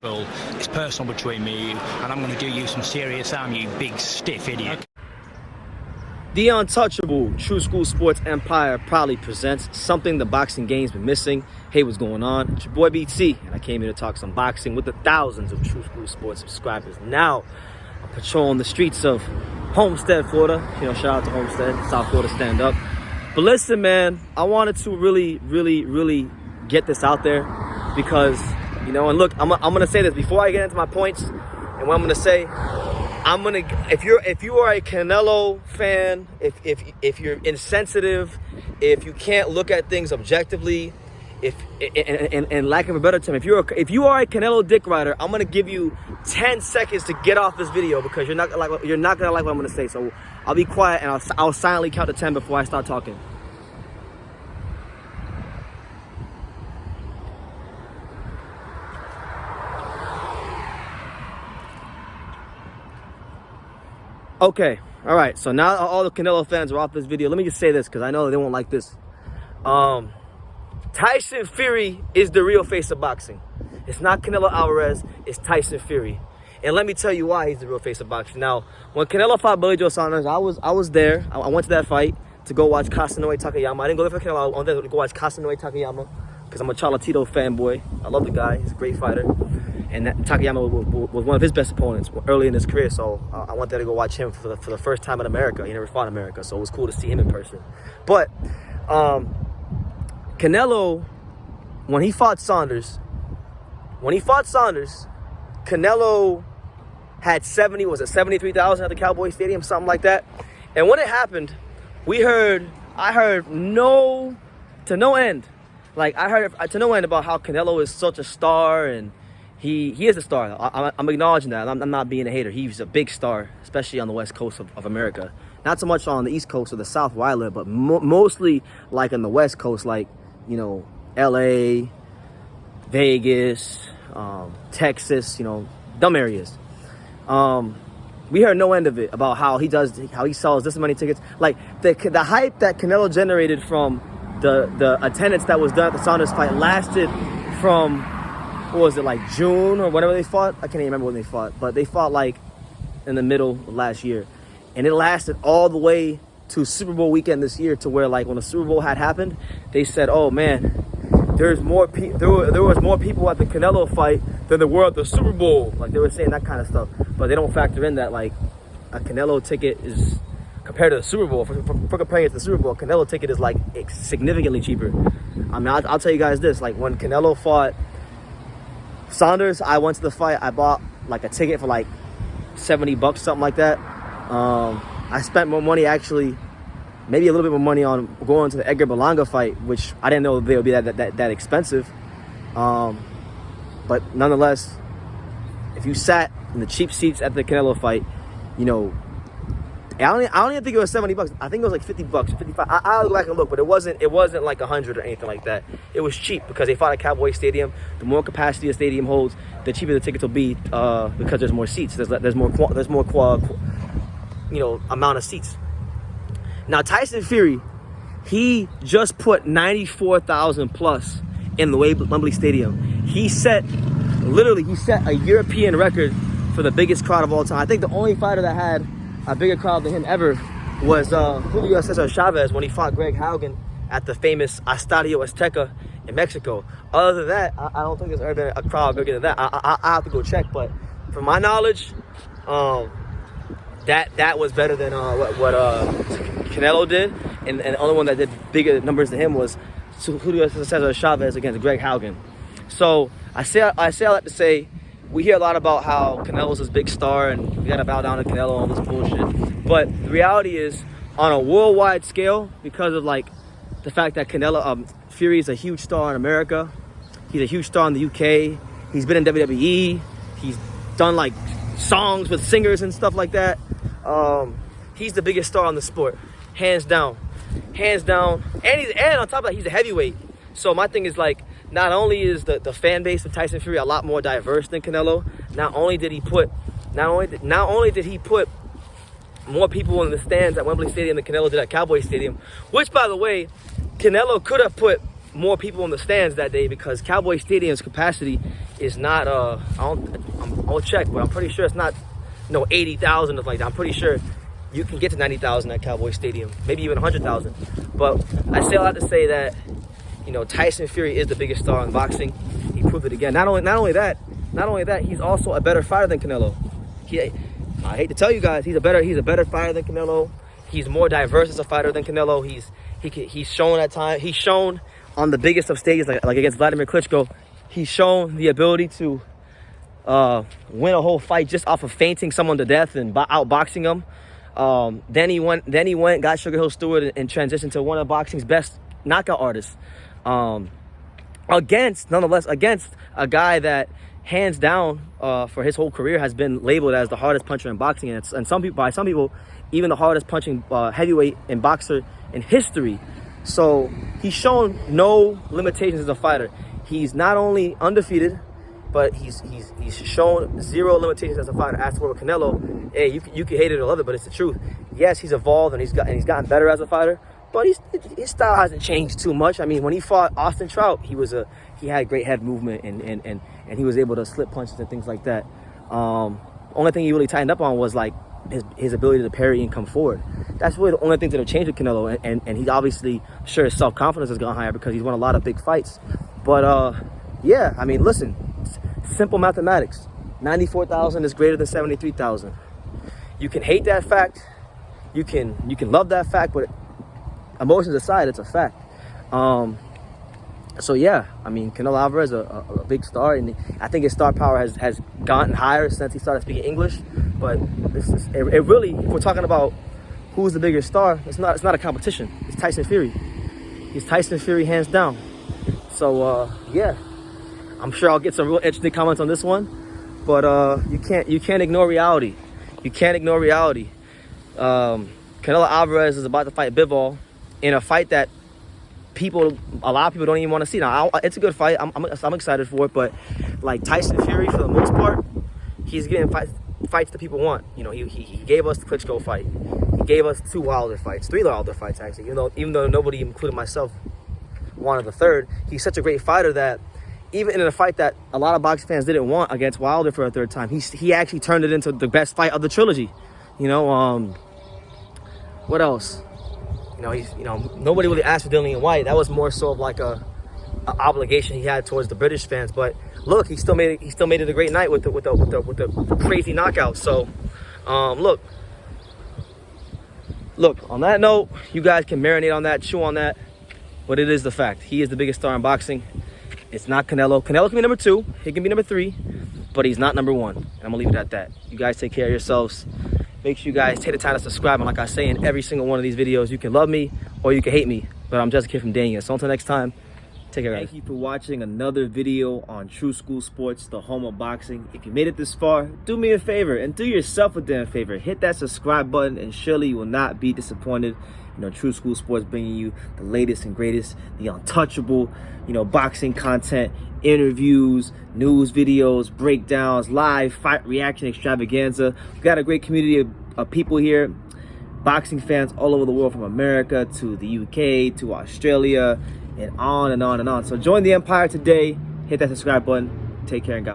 It's personal between me and you, and I'm going to do you some serious harm, you big stiff idiot. The untouchable True School Sports Empire proudly presents something the boxing game's been missing. Hey, what's going on? It's your boy BT, and I came here to talk some boxing with the thousands of True School Sports subscribers. Now, I'm patrolling the streets of Homestead, Florida. Shout out to Homestead, South Florida, stand up. But listen, man, I wanted to really get this out there because, and look, I'm gonna say this before I get into my points, and what I'm gonna say. If you are a Canelo fan, if you're insensitive, if you can't look at things objectively, and lack of a better term, if you are a Canelo dick rider, I'm gonna give you 10 seconds to get off this video because you're not gonna like what I'm gonna say. So I'll be quiet and I'll silently count to 10 before I start talking. Okay, all right, so now all the Canelo fans are off this video. Let me just say this, because I know they won't like this. Tyson Fury is the real face of boxing. It's not Canelo Alvarez, it's Tyson Fury. And let me tell you why he's the real face of boxing. Now, when Canelo fought Billy Joe Saunders, I was there. I went to that fight to go watch Casanova Takayama. I didn't go there for Canelo, I went there to go watch Casanova Takayama, because I'm a Cholatito fanboy. I love the guy, he's a great fighter. And Takayama was one of his best opponents early in his career, so I went there to go watch him for the first time in America. He never fought in America, so it was cool to see him in person. But Canelo, when he fought Saunders, Canelo had 73,000 at the Cowboy Stadium, something like that. And when it happened, I heard to no end. Like, I heard to no end about how Canelo is such a star, and he is a star. I'm acknowledging that. I'm not being a hater. He's a big star, especially on the West Coast of America. Not so much on the East Coast or the South where I live, but mostly like on the West Coast, like, LA, Vegas, Texas, dumb areas. We heard no end of it about how he sells this many tickets. Like, the hype that Canelo generated from the attendance that was done at the Saunders fight lasted from, what was it, like June or whenever they fought? I can't even remember when they fought, but they fought like in the middle of last year. And it lasted all the way to Super Bowl weekend this year, to where, like, when the Super Bowl had happened, they said, oh man, there was more people at the Canelo fight than there were at the Super Bowl. Like, they were saying that kind of stuff. But they don't factor in that, like, a Canelo ticket is, compared to the Super Bowl, for comparing it to the Super Bowl, Canelo ticket is like significantly cheaper. I mean, I'll tell you guys this, like, when Canelo fought Saunders, I went to the fight. I bought like a ticket for like $70, something like that. I spent more money, actually, maybe a little bit more money on going to the Edgar Berlanga fight, which I didn't know they would be that expensive. But nonetheless, if you sat in the cheap seats at the Canelo fight, I don't even think it was $70. I think it was like $50, 55. I'll go back and look, but it wasn't like 100 or anything like that. It was cheap because they fought at Cowboy Stadium. The more capacity a stadium holds, the cheaper the tickets will be, because there's more seats. There's more amount of seats. Now, Tyson Fury, he just put 94,000 plus in the Wembley Stadium. He set a European record for the biggest crowd of all time. I think the only fighter that had a bigger crowd than him ever was Julio Cesar Chavez when he fought Greg Haugen at the famous Estadio Azteca in Mexico. Other than that, I don't think there's ever been a crowd bigger than that. I have to go check, but from my knowledge, that was better than what Canelo did, and the only one that did bigger numbers than him was Julio Cesar Chavez against Greg Haugen. So I say all that to say, we hear a lot about how Canelo's this big star and we gotta bow down to Canelo, all this bullshit. But the reality is, on a worldwide scale, because of like the fact that Fury is a huge star in America, he's a huge star in the UK, he's been in WWE, he's done like songs with singers and stuff like that. He's the biggest star on the sport, hands down. And on top of that, he's a heavyweight. So my thing is, like, not only is the fan base of Tyson Fury a lot more diverse than Canelo, not only did he put more people in the stands at Wembley Stadium than Canelo did at Cowboy Stadium, which, by the way, Canelo could have put more people in the stands that day because Cowboy Stadium's capacity is not I'll check, but I'm pretty sure it's not 80,000 or like that. I'm pretty sure you can get to 90,000 at Cowboy Stadium, maybe even 100,000. But I say a lot to say that Tyson Fury is the biggest star in boxing. He proved it again. Not only that, he's also a better fighter than Canelo. I hate to tell you guys, he's a better fighter than Canelo. He's more diverse as a fighter than Canelo. He's shown at times. He's shown on the biggest of stages, like against Vladimir Klitschko. He's shown the ability to win a whole fight just off of feinting someone to death and outboxing them. Then he went, got Sugar Hill Stewart, and transitioned to one of boxing's best knockout artists. Against a guy that hands down for his whole career has been labeled as the hardest puncher in boxing, and by some people even the hardest punching heavyweight and boxer in history. So he's shown no limitations as a fighter. He's not only undefeated, but he's shown zero limitations as a fighter. As for Canelo, hey, you can hate it or love it, but it's the truth. Yes, he's evolved and he's gotten better as a fighter, but his style hasn't changed too much. I mean, when he fought Austin Trout, he had great head movement and he was able to slip punches and things like that. Only thing he really tightened up on was like his ability to parry and come forward. That's really the only things that have changed with Canelo, and he's obviously sure his self-confidence has gone higher because he's won a lot of big fights. But yeah, I mean, listen, simple mathematics. 94,000 is greater than 73,000. You can hate that fact, you can love that fact, but emotions aside, it's a fact. So yeah, I mean, Canelo Alvarez a big star, and I think his star power has gotten higher since he started speaking English. But it really, if we're talking about who's the bigger star, it's not a competition. It's Tyson Fury. He's Tyson Fury hands down. So yeah, I'm sure I'll get some real interesting comments on this one. But you can't ignore reality. You can't ignore reality. Canelo Alvarez is about to fight Bivol in a fight that a lot of people don't even want to see. Now, it's a good fight. I'm excited for it. But like Tyson Fury, for the most part, he's getting fights that people want. He gave us the Klitschko fight. He gave us 2 Wilder fights, 3 Wilder fights actually. Even though nobody, including myself, wanted the third. He's such a great fighter that even in a fight that a lot of boxing fans didn't want against Wilder for a third time, he actually turned it into the best fight of the trilogy. What else? Nobody really asked for Dillian White. That was more so of like a obligation he had towards the British fans. But look, he still made it a great night with the crazy knockout. So, look. On that note, you guys can marinate on that, chew on that. But it is the fact. He is the biggest star in boxing. It's not Canelo. Canelo can be number 2. He can be number 3. But he's not number 1. And I'm going to leave it at that. You guys take care of yourselves. Make sure you guys take the time to subscribe. And like I say in every single one of these videos, you can love me or you can hate me. But I'm just a kid from Daniel. So until next time, take care, guys. Thank you for watching another video on True School Sports, the home of boxing. If you made it this far, do me a favor and do yourself a damn favor. Hit that subscribe button and surely you will not be disappointed. True School Sports bringing you the latest and greatest, the untouchable, boxing content, interviews, news videos, breakdowns, live fight reaction extravaganza. We've got a great community of people here, boxing fans all over the world, from America to the UK to Australia and on and on and on. So join the empire today. Hit that subscribe button. Take care and God.